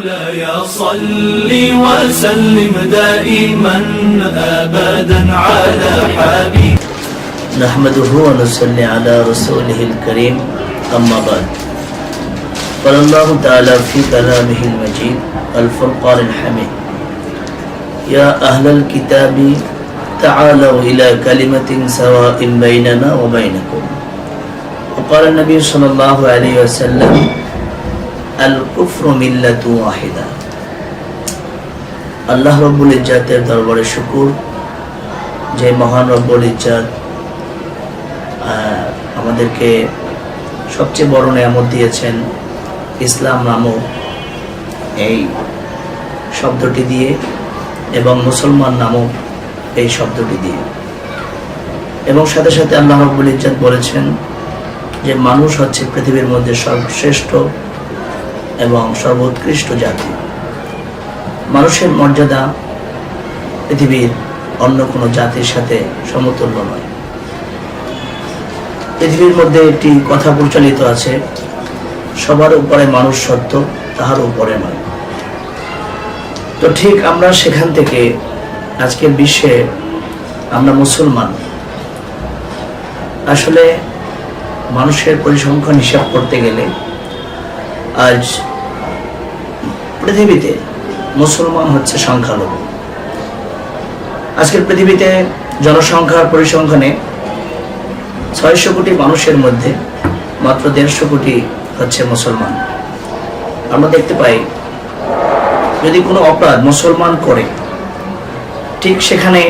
مولاي صل وسلم دائما أبدا على حبيب نحمده ونصلي على رسوله الكريم أما بعد قال الله تعالى في كلامه المجيد الفرقان الحميد يا أهل الكتاب تعالوا إلى كلمة سواء بيننا وبينكم وقال النبي صلى الله عليه وسلم الكفر ملة واحدة আল্লাহ রব্বুল ইজ্জাতের দরবারে শুকর যে মহান রব্বুল ইজ্জাত আমাদেরকে সবচেয়ে বড় নিয়ামত দিয়েছেন ইসলাম নামক এই শব্দটি দিয়ে এবং মুসলমান নামক এই শব্দটি দিয়ে, এবং সাথে সাথে আল্লাহ রব্বুল ইজ্জাত বলেছেন যে মানুষ হচ্ছে পৃথিবীর মধ্যে সর্বশ্রেষ্ঠ এবং সর্বোৎকৃষ্ট জাতি। মানুষের মর্যাদা পৃথিবীর অন্য কোনো জাতির সাথে সমতুল্য নয়। পৃথিবীর মধ্যে একটি কথা প্রচলিত আছে, সবার উপরে মানুষ সত্য, তাহার উপরে নয়। তো ঠিক আমরা সেখান থেকে আজকের বিশ্বে আমরা মুসলমান, আসলে মানুষের পরিসংখ্যান হিসাব করতে গেলে আজ পৃথিবীতে মুসলমান হচ্ছে সংখ্যালঘু। আজকের পৃথিবীতে জনসংখ্যার পরিসংখ্যানে 600 কোটি মানুষের মধ্যে মাত্র 150 কোটি হচ্ছে মুসলমান। আমরা দেখতে পাই যদি কোনো অপরাধ মুসলমান করে, ঠিক সেখানে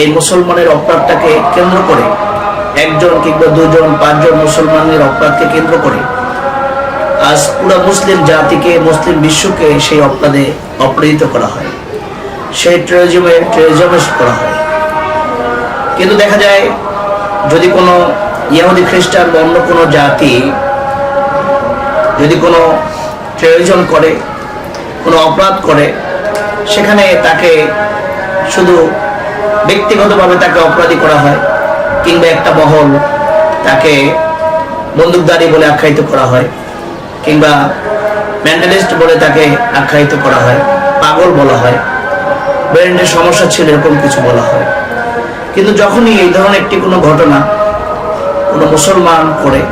এই মুসলমানের অপরাধটাকে কেন্দ্র করে একজন কিংবা দুজন 5 জন মুসলমানের অপরাধকে কেন্দ্র করে আজ পুরো মুসলিম জাতিকে, মুসলিম বিশ্বকে সেই অপরাধে অপরাধিত করা হয়, সেই টেরোরিজম করা হয়। কিন্তু দেখা যায় যদি কোনো ইহুদি খ্রিস্টান বা অন্য কোনো জাতি যদি কোনো টেরোরিজম করে, কোনো অপরাধ করে, সেখানে তাকে শুধু ব্যক্তিগতভাবে তাকে অপরাধী করা হয়, কিংবা একটা মহল তাকে বন্দুকধারী বলে আখ্যায়িত করা হয়, কিংবা মেন্টালিস্ট বলে তাকে আখ্যায়িত করা হয়, পাগল বলা হয়, ব্রেনের সমস্যা ছিল এরকম কিছু বলা হয়। কিন্তু যখনই এই ধরনের একটি কোনো ঘটনা কোনো মুসলমান করে,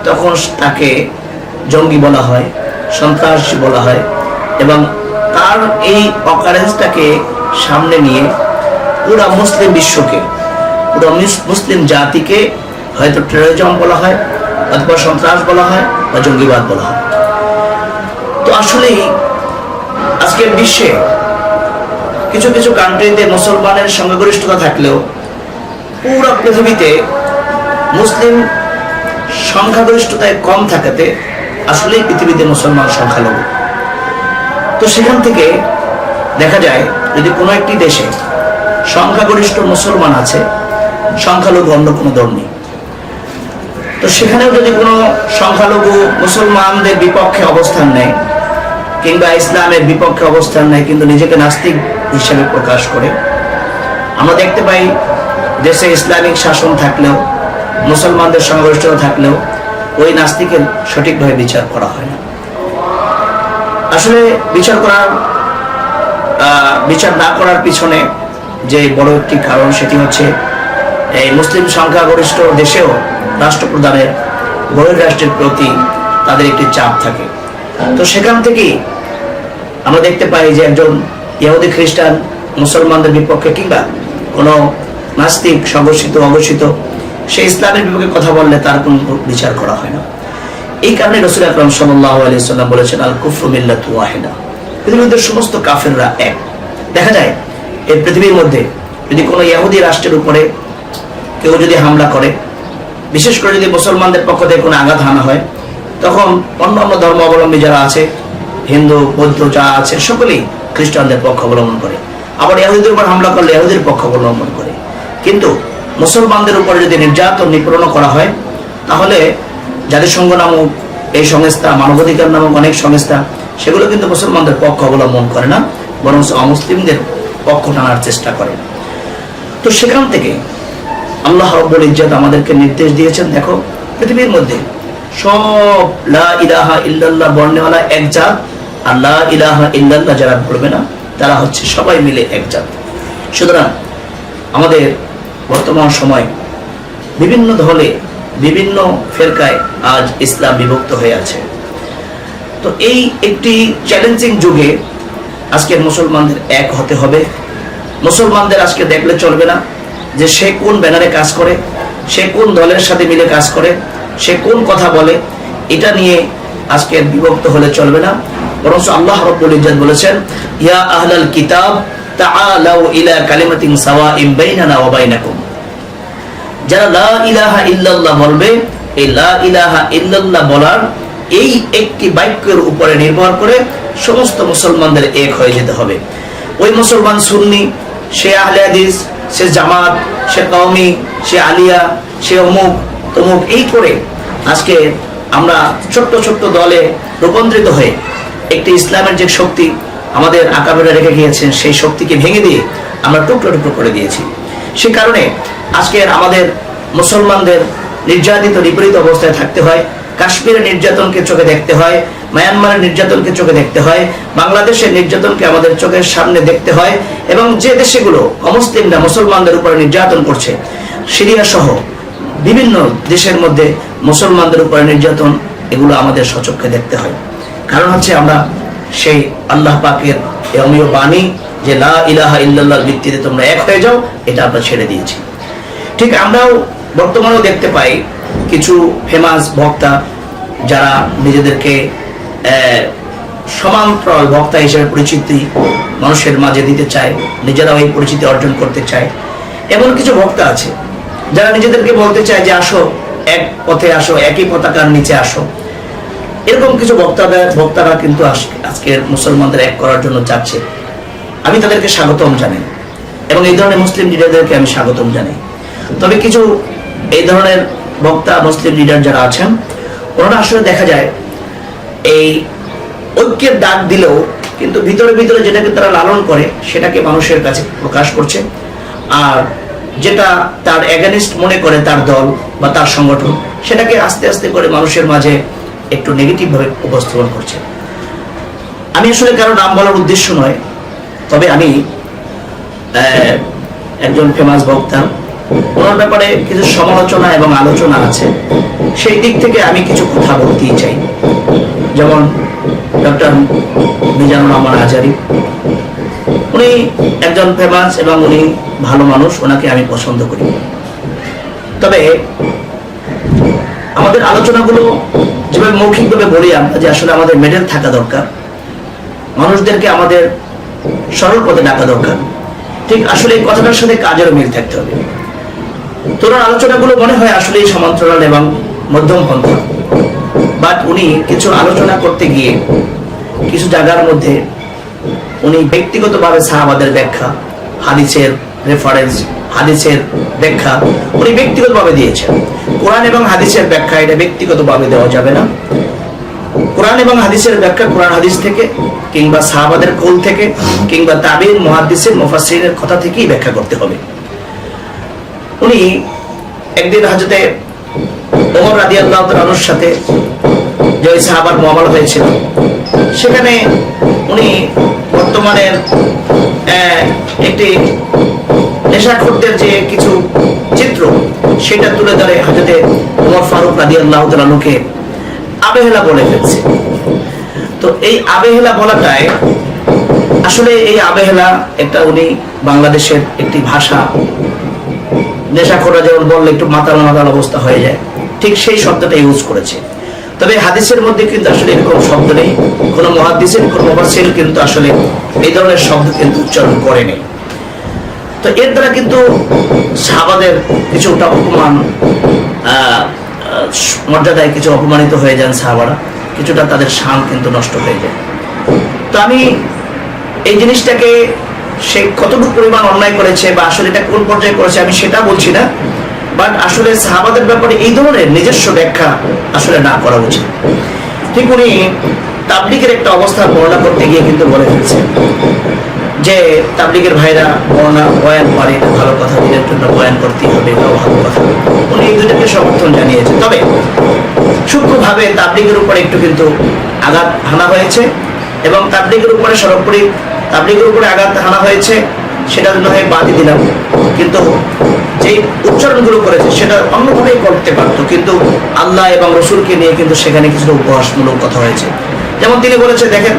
তখন তাকে জঙ্গি বলা হয়, সন্ত্রাসী বলা হয়, এবং তার এই অকারেন্সটাকে সামনে নিয়ে পুরা মুসলিম বিশ্বকে, পুরো মুসলিম জাতিকে হয়তো টেরোরিজম বলা হয়, অথবা সন্ত্রাস বলা হয়, বা জঙ্গিবাদ বলা হয়। তো আসলেই আজকের বিশ্বে কিছু কিছু কান্ট্রিতে মুসলমানের সংখ্যাগরিষ্ঠতা থাকলেও পুরো পৃথিবীতে মুসলিম সংখ্যাগরিষ্ঠতায় কম থাকাতে আসলেই পৃথিবীতে মুসলমান সংখ্যালঘু। তো সেখান থেকে দেখা যায় যদি কোনো একটি দেশে সংখ্যাগরিষ্ঠ মুসলমান আছে, সংখ্যালঘু অন্য কোনো দল নেই, তো সেখানেও যদি কোনো সংখ্যালঘু মুসলমানদের বিপক্ষে অবস্থান নেয় কিংবা ইসলামের বিপক্ষে অবস্থান নেয়, কিন্তু নিজেকে নাস্তিক হিসেবে প্রকাশ করে, আমরা দেখতে পাই দেশে ইসলামিক শাসন থাকলেও, মুসলমানদের সংখ্যাগরিষ্ঠতা থাকলেও ওই নাস্তিকের সঠিকভাবে বিচার করা হয় না। আসলে বিচার না করার পিছনে যে বড় একটি কারণ, সেটি হচ্ছে এই মুসলিম সংখ্যাগরিষ্ঠ দেশেও রাষ্ট্রপ্রধানের বহির্রাষ্ট্রের প্রতি তাদের একটি চাপ থাকে। তো সেখান থেকেই আমরা দেখতে পাই যে একজন ইহুদি খ্রিস্টান মুসলমানদের বিপক্ষে কিংবা কোনো নাস্তিক সংঘর্ষিত অঘোষিত সে ইসলামের বিপক্ষে কথা বললে তার কোনো বিচার করা হয় না। এই কারণে রাসূল আকরাম সাল্লাল্লাহু আলাইহি ওয়াসাল্লাম বলেছেন আল কুফরু মিল্লাতু ওয়াহিদা, পৃথিবীর সমস্ত কাফেররা এক। দেখা যায় এই পৃথিবীর মধ্যে যদি কোনো ইহুদি রাষ্ট্রের উপরে কেউ যদি হামলা করে, বিশেষ করে যদি মুসলমানদের পক্ষ থেকে কোনো আঘাত হানা হয়, তখন অন্যান্য ধর্মাবলম্বী যারা আছে, হিন্দু বৌদ্ধ যা আছে, সকলেই খ্রিস্টানদের পক্ষ অবলম্বন করে। আবার ইহুদিদের উপর হামলা করলে ইহুদির পক্ষ অবলম্বন করে। কিন্তু মুসলমানদের উপরে যদি নির্যাতন নিপীড়ন করা হয়, তাহলে জাতিসংঘ নামক এই সংস্থা, মানবাধিকার নামক অনেক সংস্থা, সেগুলো কিন্তু মুসলমানদের পক্ষ অবলম্বন করে না, বরং অমুসলিমদের পক্ষ টানার চেষ্টা করে। তো সেখান থেকে আল্লাহ রাব্বুল ইজ্জত আমাদেরকে নির্দেশ দিয়েছেন, দেখো পৃথিবীর মধ্যে সব লা ইলাহা ইল্লাল্লাহ বর্ণেওয়ালা এক জাত আল্লাহ ইলাহা ইল্লাল্লাহ যারা বলবে না তারা হচ্ছে সবাই মিলে এক জাত। সুতরাং আমাদের বর্তমান সময় বিভিন্ন দলে বিভিন্ন ফেরকায় আজ ইসলাম বিভক্ত হয়ে আছে। তো এই একটি চ্যালেঞ্জিং যুগে আজকের মুসলমানদের এক হতে হবে। মুসলমানদের আজকে দেখলে চলবে না যে সে কোন ব্যানারে কাজ করে, সে কোন দলের সাথে মিলে কাজ করে, সে কোন কথা বলে, এটা নিয়ে আজকে বিভক্ত হলে চলবে না। বরং আল্লাহ রাব্বুল ইজ্জত বলেছেন, ইয়া আহলাল কিতাব তাআলাউ ইলা কালিমাতিন সাওয়াইন বাইনানা ওয়া বাইনাকুম। যারা লা ইলাহা ইল্লাল্লাহ বলবে, এই লা ইলাহা ইল্লাল্লাহ বলার এই একটি বাক্যের উপরে নির্ভর করে সমস্ত মুসলমানদের এক হয়ে যেতে হবে। ওই মুসলমান সুন্নি, সে আহলে হাদিস, সে জামাত, সে কওমি, সে আলিয়া, সে অমুক তমুক, এই করে আজকে আমরা ছোট্ট ছোট্ট দলে রূপান্তরিত হয়ে একটি ইসলামের যে শক্তি আমাদের আকাবেরা রেখে গিয়েছেন সেই শক্তিকে ভেঙে দিয়ে আমরা টুকরো টুকরো করে দিয়েছি। সে কারণে আজকের আমাদের মুসলমানদের নির্যাতিত বিপরীত অবস্থায় থাকতে হয়। কাশ্মীরের নির্যাতনকে চোখে দেখতে হয়, মায়ানমারের নির্যাতনকে চোখে দেখতে হয়, বাংলাদেশের নির্যাতনকে আমাদের চোখের সামনে দেখতে হয়, এবং যে দেশগুলো অমুসলিমরা মুসলমানদের উপরে নির্যাতন করছে, সিরিয়া সহ বিভিন্ন দেশের মধ্যে মুসলমানদের উপরে নির্যাতন, এগুলো আমাদের সচক্ষে দেখতে হয়। কারণ হচ্ছে আমরা সেই আল্লাহ পাকের এই অমীয় বাণী যে লা ইলাহা ইল্লাল্লাহর ভিত্তিতে তোমরা এক হয়ে যাও, এটা আমরা ছেড়ে দিয়েছি। ঠিক আমরাও বর্তমানেও দেখতে পাই কিছু ফেমাস বক্তা যারা নিজেদেরকে সমান্তরাল বক্তা হিসেবে পরিচিতি মানুষের মাঝে দিতে চায়, নিজেরাও এই পরিচিতি অর্জন করতে চায়। এমন কিছু বক্তা আছে যারা নিজেদেরকে বলতে চায় যে আসো, এক পথে আসো, একই পতাকার নিচে আসো। এরকম কিছু বক্তারা কিন্তু আজকের মুসলমানদের এক করার জন্য যাচ্ছে। আমি তাদেরকে স্বাগতম জানাই এবং এই ধরনের মুসলিম লিডারদেরকে আমি স্বাগতম জানাই। তবে কিছু এই ধরনের বক্তা মুসলিম লিডার যারা আছেন, ওনারা আসলে দেখা যায় এই ঐক্যের ডাক দিলেও কিন্তু ভিতরে ভিতরে যেটাকে তারা লালন করে সেটাকে মানুষের কাছে প্রকাশ করছে, আর যেটা তার এগেনিস্ট মনে করে তার দল বা তার সংগঠন, সেটাকে আস্তে আস্তে করে মানুষের মাঝে একটু নেগেটিভ ভাবে উপস্থাপন করছে। আমি আসলে কারো নাম বলার উদ্দেশ্য নয়, তবে আমি একজন ফেমাস বক্তা, ওনার ব্যাপারে কিছু সমালোচনা এবং আলোচনা আছে, সেই দিক থেকে আমি কিছু কথা বলতেই চাই। যেমন ডক্টর মিজানুর রহমান আজারি, উনি একজন ফেমাস এবং উনি ভালো মানুষ, ওনাকে আমি পছন্দ করি। তবে আমাদের আলোচনাগুলো যেভাবে মৌখিকভাবে বলি আমরা যে আসলে আমাদের মেডেল থাকা দরকার, মানুষদেরকে আমাদের সরল পথে ডাকা দরকার, ঠিক আসলে এই কথাটার সাথে কাজেরও মিল থাকতে হবে। তোর আলোচনাগুলো মনে হয় আসলে সমান্তরাল এবং মধ্যম পন্থা, বাট উনি কিছু আলোচনা করতে গিয়ে কিছু জায়গার মধ্যে উনি ব্যক্তিগতভাবে সাহাবাদের ব্যাখ্যা, হাদিসের রেফারেন্স, হাদিসের ব্যাখ্যা উনি ব্যক্তিগতভাবে দিয়েছেন। কোরআন এবং হাদিসের ব্যাখ্যা এটা ব্যক্তিগতভাবে দেওয়া যাবে না। কোরআন এবং হাদিসের ব্যাখ্যা কোরআন হাদিস থেকে কিংবা সাহাবাদের কৌল থেকে কিংবা তাবিঈন, মুহাদ্দিসিন, মুফাসসিরিনের কথা থেকেই ব্যাখ্যা করতে হবে। উনি একদিন হযরতে ওমর রাদিয়াল্লাহু তাআলার সাথে যে ওই সাহাবার মুআমালা হয়েছিল, সেখানে উনি বর্তমানের একটি নেশাখোরদের যে কিছু চিত্র সেটা তুলে ধরে হযরতে ওমর ফারুক রাদিয়াল্লাহু তাআলাকে আবেহেলা বলে ফেলছে। তো এই আবেহেলা বলাটায় আসলে এই আবেহেলা একটা উনি বাংলাদেশের একটি ভাষা, নেশাখোররা যেমন বললে একটু মাতাল মাতাল অবস্থা হয়ে যায়, ঠিক সেই শব্দটা ইউজ করেছে। তবে হাদিসের মধ্যে কিন্তু আসলে এরকম শব্দ নেই, কোনো মুহাদ্দিসিন, কোনো মুফাসসির কিন্তু আসলে এই ধরনের শব্দ কিন্তু উচ্চারণ করেনি। তো এর দ্বারা কিন্তু সাহাবাদের কিছুটা অপমান, মর্যাদায় কিছু অপমানিত হয়ে যান সাহাবারা, কিছুটা তাদের শান কিন্তু নষ্ট হয়ে যায়। তো আমি এই জিনিসটাকে সে কতটুকু পরিমাণ অন্যায় করেছে বা আসলে এটা কোন পর্যায়ে করেছে আমি সেটা বলছি না, বাট আসলে সাহাবাদের ব্যাপারে এই ধরনের নিজস্ব ব্যাখ্যা আসলে না করা উচিত। ঠিক উনি তাবলীগের একটা অবস্থা বর্ণনা করতে গিয়ে কিন্তু বলে ফেলছে যে তাবলীগের ভাইরা বয়ান পারে, ভালো কথা, দিনের জন্য বয়ান করতেই হবে, এটাও ভালো কথা। উনি এই দুটাকে সমর্থন জানিয়েছে। তবে সূক্ষ্মভাবে তাবলীগের উপরে একটু কিন্তু আঘাত হানা হয়েছে এবং তাবলীগের উপরে সর্বোপরি তাবলীগের উপরে আঘাত হানা হয়েছে, সেটা নয় বাদই দিলাম, কিন্তু যে উচ্চারণগুলো করেছে সেটা অন্যভাবেই করতে পারতো, কিন্তু আল্লাহ এবং রসুলকে নিয়ে কিন্তু সেখানে কিছুটা উপহাসমূলক কথা হয়েছে। যেমন তিনি বলেছে, দেখেন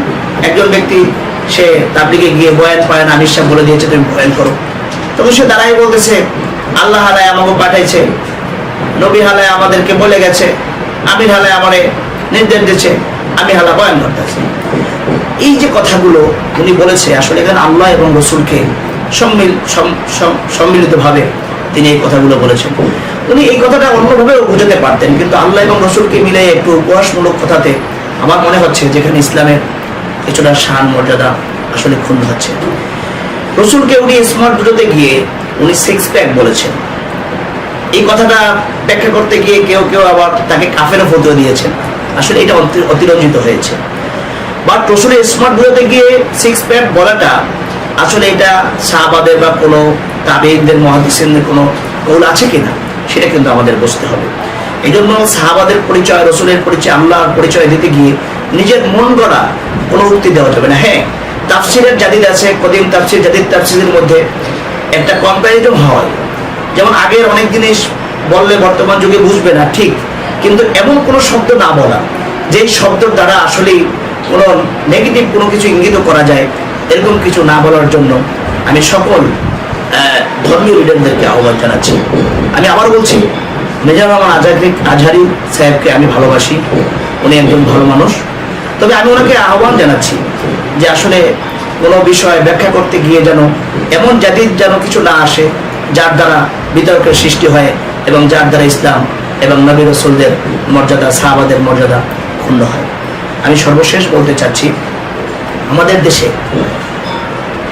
একজন ব্যক্তি সে তাবলীগে গিয়ে বয়ান পায় না, আমির সাহেব বলে দিয়েছে তুমি বয়ান করো, তখন সে দাঁড়াই বলতেছে আল্লাহ হালায় আমাকে পাঠাইছে, নবী হালায় আমাদেরকে বলে গেছে, আমির হালায় আমারে নির্দেশ দিচ্ছে, আমি হালা বয়ান করতেছি। এই যে কথাগুলো উনি বলেছে, আসলে এখানে আল্লাহ এবং রসুলকে সম্মিলিতভাবে তিনি এই কথাগুলো বলেছেন। উনি এই কথাটা অন্যভাবেও বুঝাতে পারতেন, কিন্তু আল্লাহ এবং রসুলকে মিলে একটু উপহাসমূলক কথাতে আমার মনে হচ্ছে যেখানে ইসলামের কিছুটা শান মর্যাদা আসলে ক্ষুণ্ণ হচ্ছে। রসুলকে উনি স্মার্ট বুঝাতে গিয়ে উনি সিক্স প্যাক বলেছেন। এই কথাটা ব্যাখ্যা করতে গিয়ে কেউ কেউ আবার তাকে কাফেরও ফতোয়া দিয়েছেন, আসলে এটা অতিরঞ্জিত হয়েছে। বাট রসুলের স্মার্ট বুঝাতে গিয়ে সিক্স প্যাক বলাটা আসলে এটা সাহাবাদের বা কোনো তাবেঈনদের মুহাদ্দিসিনদের কোনো কৌল আছে কিনা সেটা কিন্তু আমাদের বুঝতে হবে। এই জন্য সাহাবাদের পরিচয়, রসুলের পরিচয়, আল্লাহর পরিচয় দিতে গিয়ে নিজের মন গড়া কোনো উক্তি দেওয়া যাবে না। হ্যাঁ, তাফসিরের জাদিদ আছে, কদিম তাফসির, জাদিদ তাফসিরের মধ্যে একটা কম্প্যারিজন হয়, যেমন আগের অনেক জিনিস বললে বর্তমান যুগে বুঝবে না ঠিক, কিন্তু এমন কোনো শব্দ না বলা যেই শব্দের দ্বারা আসলে কোনো নেগেটিভ কোনো কিছু ইঙ্গিত করা যায়, এরকম কিছু না বলার জন্য আমি সকল ধর্মীয় লিডারদেরকে আহ্বান জানাচ্ছি। আমি আবার বলছি, মেজর রহমান আজহারি সাহেবকে আমি ভালোবাসি, উনি একজন ভালো মানুষ, তবে আমি ওনাকে আহ্বান জানাচ্ছি যে আসলে কোনো বিষয় ব্যাখ্যা করতে গিয়ে যেন এমন জাতির যেন কিছু না আসে যার দ্বারা বিতর্কের সৃষ্টি হয় এবং যার দ্বারা ইসলাম এবং নবী রাসূলদের মর্যাদা, সাহাবাদের মর্যাদা ক্ষুণ্ণ হয়। আমি সর্বশেষ বলতে চাচ্ছি, আমাদের দেশে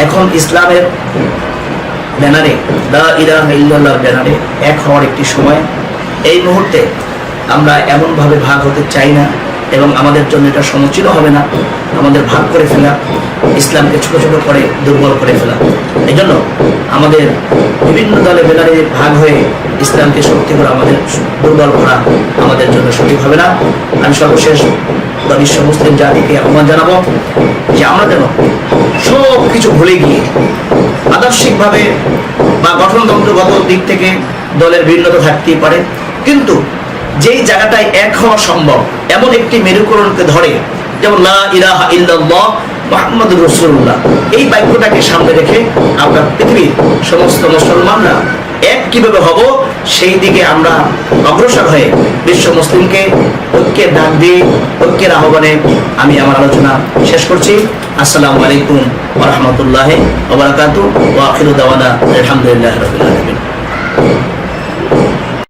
এখন ইসলামের ব্যানারে, লা ইলাহা ইল্লাল্লাহর ব্যানারে এক হওয়ার একটি সময়। এই মুহূর্তে আমরা এমনভাবে ভাগ হতে চাই না এবং আমাদের জন্য এটা সমুচিত হবে না আমাদের ভাগ করে ফেলা, ইসলামকে ছোট ছোট করে দুর্বল করে ফেলা। এই জন্য আমাদের বিভিন্ন দলে ব্যানারে ভাগ হয়ে ইসলামকে শক্তি করে আমাদের দুর্বল করা আমাদের জন্য সঠিক হবে না। আমি সর্বশেষ বিশ্ব মুসলিম জাতিকে আহ্বান জানাবো যে আমরা যেন সব কিছু ভুলে গিয়ে আদর্শিকভাবে বা গঠনতন্ত্রগত দিক থেকে দলের ভিন্নতা থাকতেই পারে, কিন্তু যেই জায়গাটায় এক হওয়া সম্ভব এমন একটি মেরুকরণকে ধরে, যেমন লা ইলাহা ইল্লাল্লাহ মুহাম্মাদুর রাসূলুল্লাহ, এই বাক্যটাকে সামনে রেখে আমরা পৃথিবীর সমস্ত মুসলমানরা এক কিভাবে হব সেই দিকে আমরা অগ্রসর হয়ে বিশ্ব মুসলিমকে ঐক্যের ডাক দিয়ে, ঐক্যের আহ্বানে আমি আমার আলোচনা শেষ করছি। আসসালামু আলাইকুম ওয়া রাহমাতুল্লাহি ওয়া বারাকাতুহু ওয়া আখিরু দাওয়ানা আলহামদুলিল্লাহি রাব্বিল আলামিন।